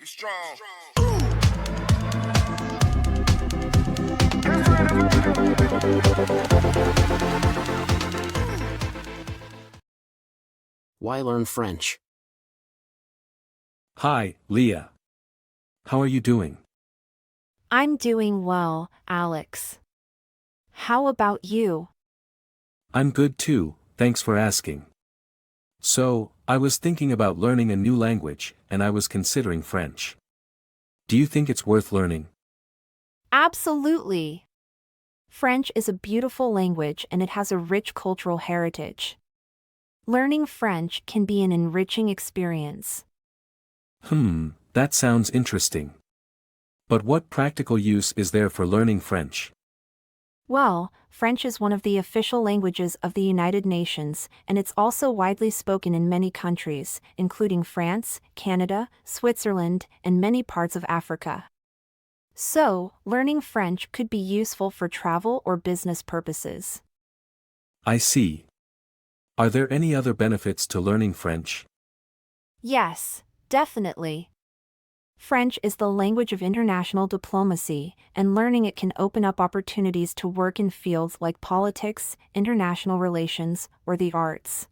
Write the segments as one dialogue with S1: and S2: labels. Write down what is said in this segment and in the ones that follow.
S1: Be strong.
S2: Why learn French?
S3: Hi, Leah. How are you doing?
S4: I'm doing well, Alex. How about you?
S3: I'm good too, thanks for asking. So, I was thinking about learning a new language, and I was considering French. Do you think it's worth learning?
S4: Absolutely. French is a beautiful language and it has a rich cultural heritage. Learning French can be an enriching experience.
S3: That sounds interesting. But what practical use is there for learning French?
S4: Well, French is one of the official languages of the United Nations, and it's also widely spoken in many countries, including France, Canada, Switzerland, and many parts of Africa. So, learning French could be useful for travel or business purposes.
S3: I see. Are there any other benefits to learning French?
S4: Yes, definitely. French is the language of international diplomacy, and learning it can open up opportunities to work in fields like politics, international relations, or the arts.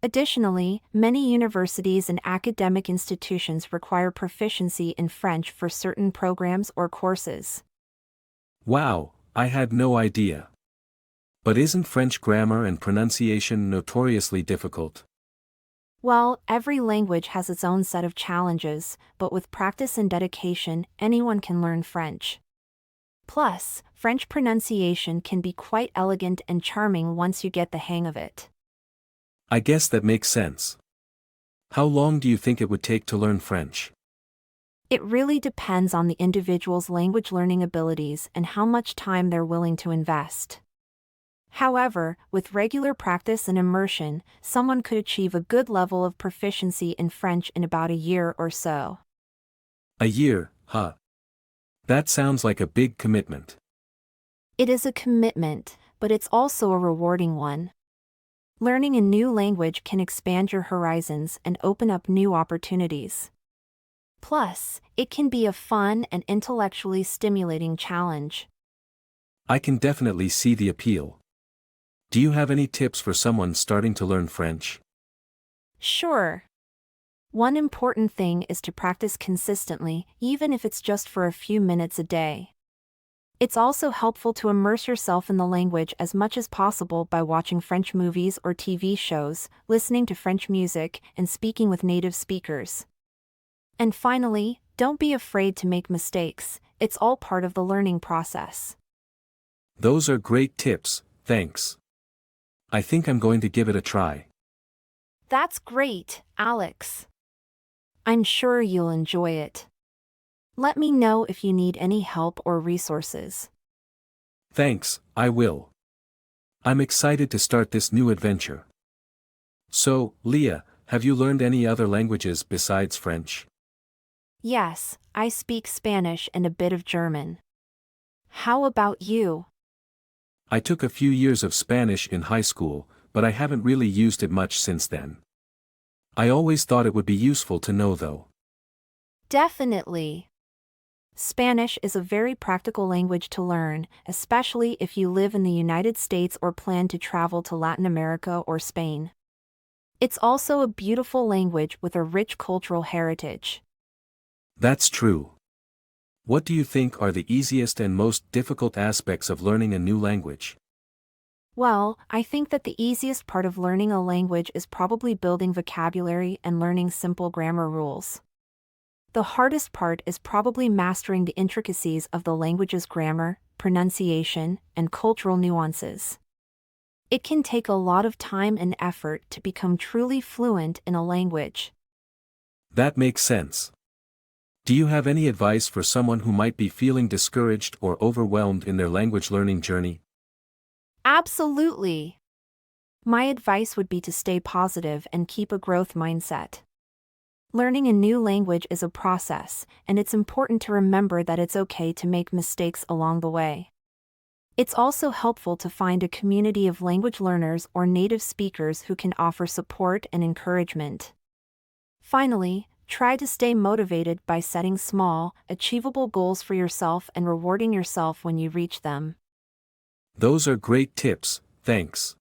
S4: Additionally, many universities and academic institutions require proficiency in French for certain programs or courses.
S3: Wow, I had no idea. But isn't French grammar and pronunciation notoriously difficult?
S4: Well, every language has its own set of challenges, but with practice and dedication, anyone can learn French. Plus, French pronunciation can be quite elegant and charming once you get the hang of it.
S3: I guess that makes sense. How long do you think it would take to learn French?
S4: It really depends on the individual's language learning abilities and how much time they're willing to invest. However, with regular practice and immersion, someone could achieve a good level of proficiency in French in about a year or so.
S3: A year, huh? That sounds like a big commitment.
S4: It is a commitment, but it's also a rewarding one. Learning a new language can expand your horizons and open up new opportunities. Plus, it can be a fun and intellectually stimulating challenge.
S3: I can definitely see the appeal. Do you have any tips for someone starting to learn French?
S4: Sure. One important thing is to practice consistently, even if it's just for a few minutes a day. It's also helpful to immerse yourself in the language as much as possible by watching French movies or TV shows, listening to French music, and speaking with native speakers. And finally, don't be afraid to make mistakes, it's all part of the learning process.
S3: Those are great tips, thanks. I think I'm going to give it a try.
S4: That's great, Alex. I'm sure you'll enjoy it. Let me know if you need any help or resources.
S3: Thanks, I will. I'm excited to start this new adventure. So, Leah, have you learned any other languages besides French?
S4: Yes, I speak Spanish and a bit of German. How about you?
S3: I took a few years of Spanish in high school, but I haven't really used it much since then. I always thought it would be useful to know though.
S4: Definitely. Spanish is a very practical language to learn, especially if you live in the United States or plan to travel to Latin America or Spain. It's also a beautiful language with a rich cultural heritage.
S3: That's true. What do you think are the easiest and most difficult aspects of learning a new language?
S4: Well, I think that the easiest part of learning a language is probably building vocabulary and learning simple grammar rules. The hardest part is probably mastering the intricacies of the language's grammar, pronunciation, and cultural nuances. It can take a lot of time and effort to become truly fluent in a language.
S3: That makes sense. Do you have any advice for someone who might be feeling discouraged or overwhelmed in their language learning journey?
S4: Absolutely. My advice would be to stay positive and keep a growth mindset. Learning a new language is a process, and it's important to remember that it's okay to make mistakes along the way. It's also helpful to find a community of language learners or native speakers who can offer support and encouragement. Finally, Try to stay motivated by setting small, achievable goals for yourself and rewarding yourself when you reach them.
S3: Those are great tips, thanks.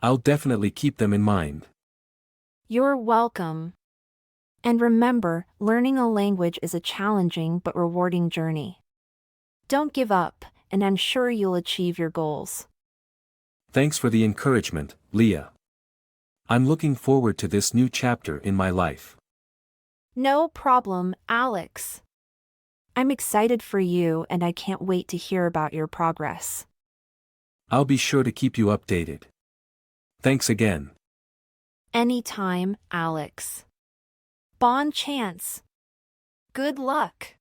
S3: I'll definitely keep them in mind.
S4: You're welcome. And remember, learning a language is a challenging but rewarding journey. Don't give up, and I'm sure you'll achieve your goals.
S3: Thanks for the encouragement, Leah. I'm looking forward to this new chapter in my life.
S4: No problem, Alex. I'm excited for you and I can't wait to hear about your progress.
S3: I'll be sure to keep you updated. Thanks again.
S4: Anytime, Alex. Bon chance. Good luck.